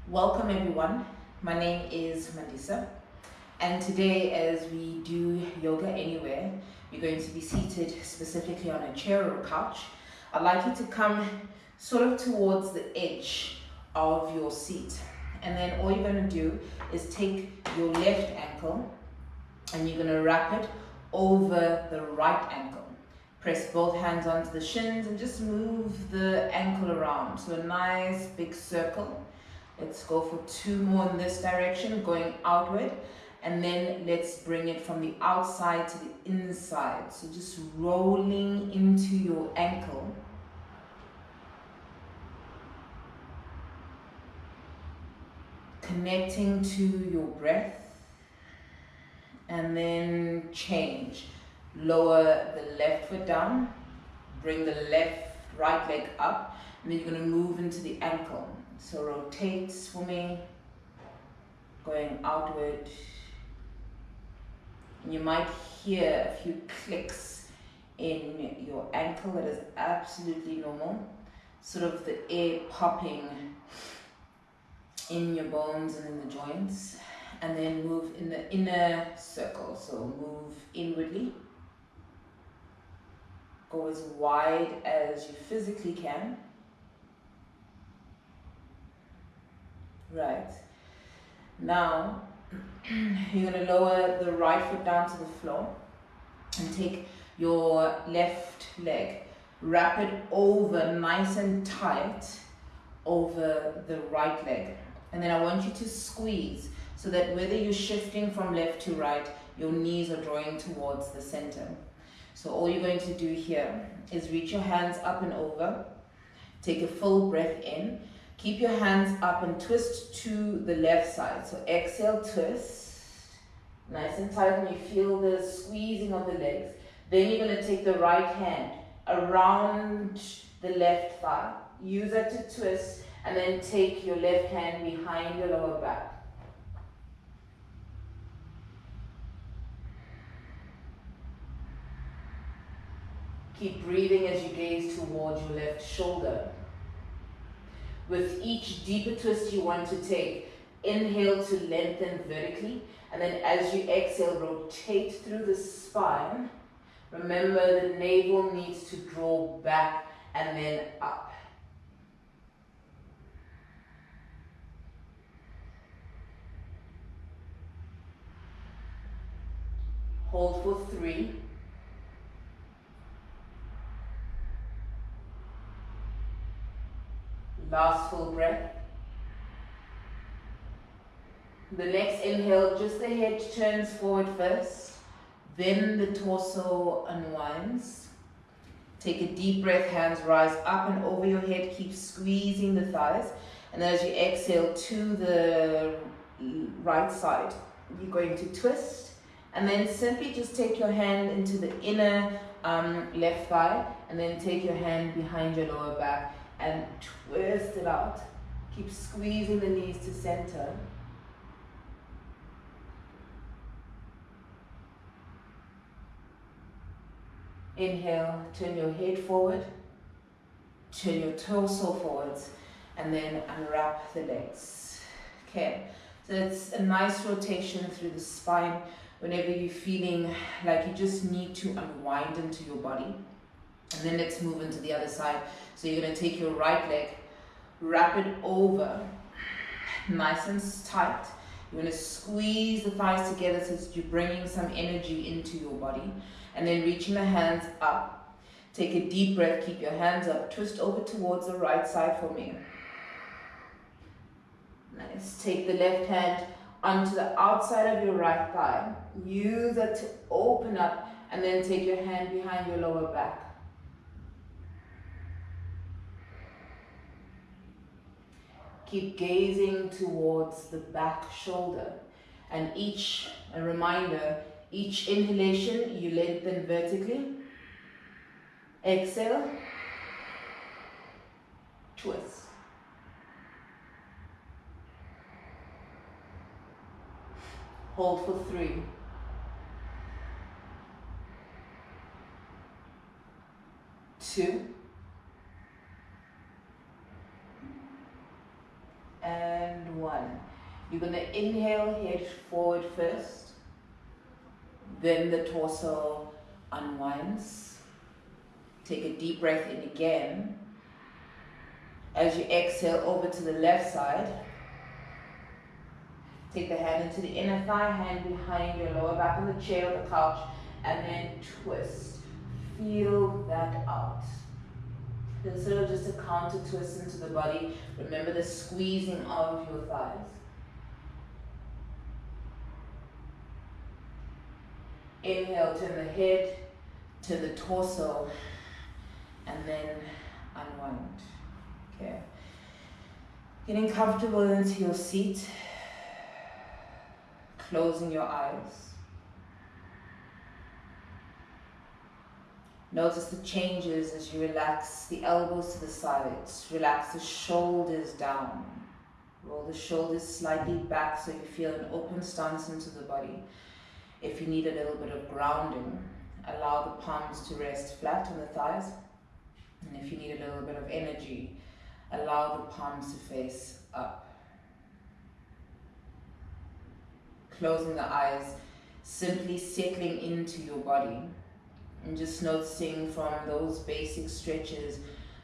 Welcome everyone. My name is Mandisa, and today, as we do yoga anywhere, you're going to be seated specifically on a chair or a couch. I'd like you to come sort of towards the edge of your seat, and then all you're going to do is take your left ankle and you're going to wrap it over the right ankle. Press both hands onto the shins and just move the ankle around. So a nice big circle. Let's go for 2 more in this direction, going outward. And then let's bring it from the outside to the inside. So just rolling into your ankle. Connecting to your breath. And then change. Lower the left foot down. Bring the right leg up. And then you're going to move into the ankle. So rotate for me, going outward. And you might hear a few clicks in your ankle. That is absolutely normal. Sort of the air popping in your bones and in the joints. And then move in the inner circle. So move inwardly. Go as wide as you physically can. Right. Now, you're going to lower the right foot down to the floor and take your left leg, wrap it over nice and tight over the right leg. And then I want you to squeeze so that whether you're shifting from left to right, your knees are drawing towards the center. So all you're going to do here is reach your hands up and over, take a full breath in. Keep your hands up and twist to the left side. So exhale, twist. Nice and tight when you feel the squeezing of the legs. Then you're going to take the right hand around the left thigh. Use that to twist and then take your left hand behind your lower back. Keep breathing as you gaze towards your left shoulder. With each deeper twist you want to take, inhale to lengthen vertically, and then as you exhale, rotate through the spine. Remember, the navel needs to draw back and then up. Hold for 3. Last full breath. The next inhale, just the head turns forward first, then the torso unwinds. Take a deep breath, hands rise up and over your head, keep squeezing the thighs. And as you exhale to the right side, you're going to twist. And then simply just take your hand into the inner left thigh, and then take your hand behind your lower back and twist it out. Keep squeezing the knees to center. Inhale, turn your head forward, turn your torso forwards, and then unwrap the legs. Okay, so it's a nice rotation through the spine whenever you're feeling like you just need to unwind into your body. And then let's move into the other side. So you're going to take your right leg, wrap it over, nice and tight. You're going to squeeze the thighs together so that you're bringing some energy into your body. And then reaching the hands up. Take a deep breath, keep your hands up, twist over towards the right side for me. Nice. Take the left hand onto the outside of your right thigh. Use it to open up, and then take your hand behind your lower back. Keep gazing towards the back shoulder. And a reminder, each inhalation you lengthen vertically. Exhale, twist. Hold for 3. 2. And 1. You're going to inhale, head forward first. Then the torso unwinds. Take a deep breath in again. As you exhale over to the left side, take the hand into the inner thigh, hand behind your lower back on the chair or the couch, and then twist. Feel that out. Consider just a counter twist into the body. Remember the squeezing of your thighs. Inhale, turn the head, turn the torso, and then unwind. Okay. Getting comfortable into your seat. Closing your eyes. Notice the changes as you relax the elbows to the sides. Relax the shoulders down. Roll the shoulders slightly back so you feel an open stance into the body. If you need a little bit of grounding, allow the palms to rest flat on the thighs. And if you need a little bit of energy, allow the palms to face up. Closing the eyes, simply settling into your body. And just noticing from those basic stretches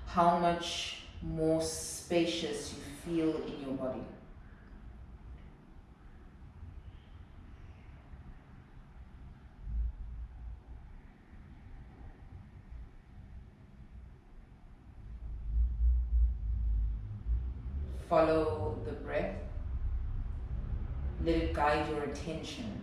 how much more spacious you feel in your body. Follow the breath. Let it guide your attention.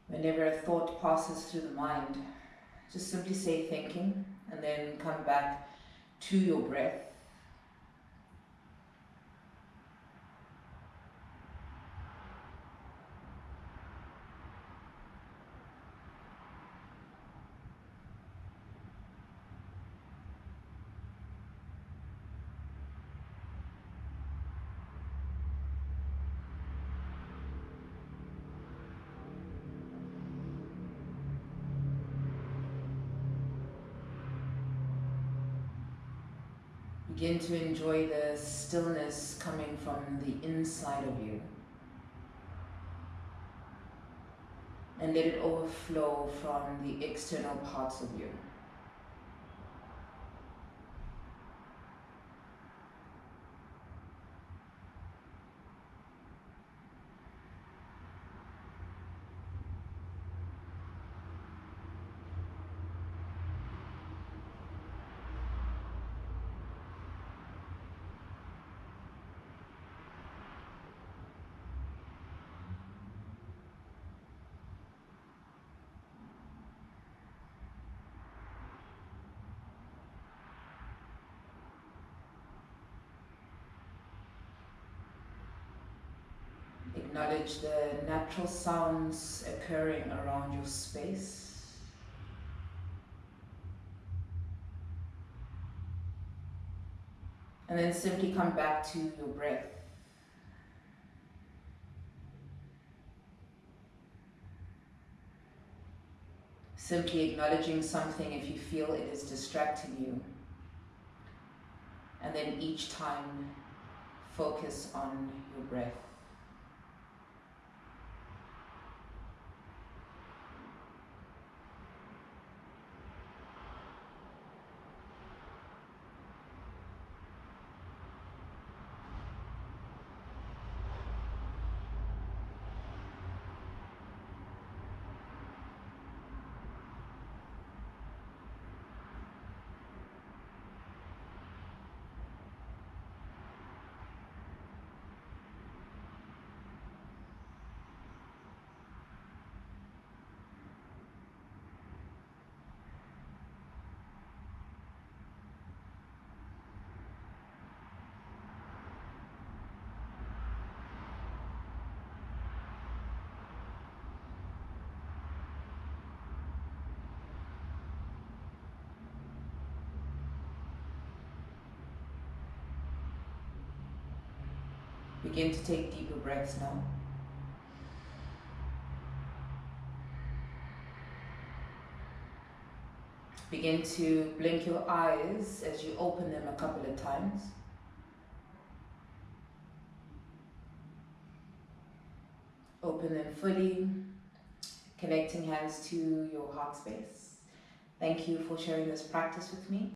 Whenever a thought passes through the mind, just simply say thinking and then come back to your breath. Begin to enjoy the stillness coming from the inside of you. And let it overflow from the external parts of you. Acknowledge the natural sounds occurring around your space. And then simply come back to your breath. Simply acknowledging something if you feel it is distracting you. And then each time, focus on your breath. Begin to take deeper breaths now. Begin to blink your eyes as you open them a couple of times. Open them fully, connecting hands to your heart space. Thank you for sharing this practice with me.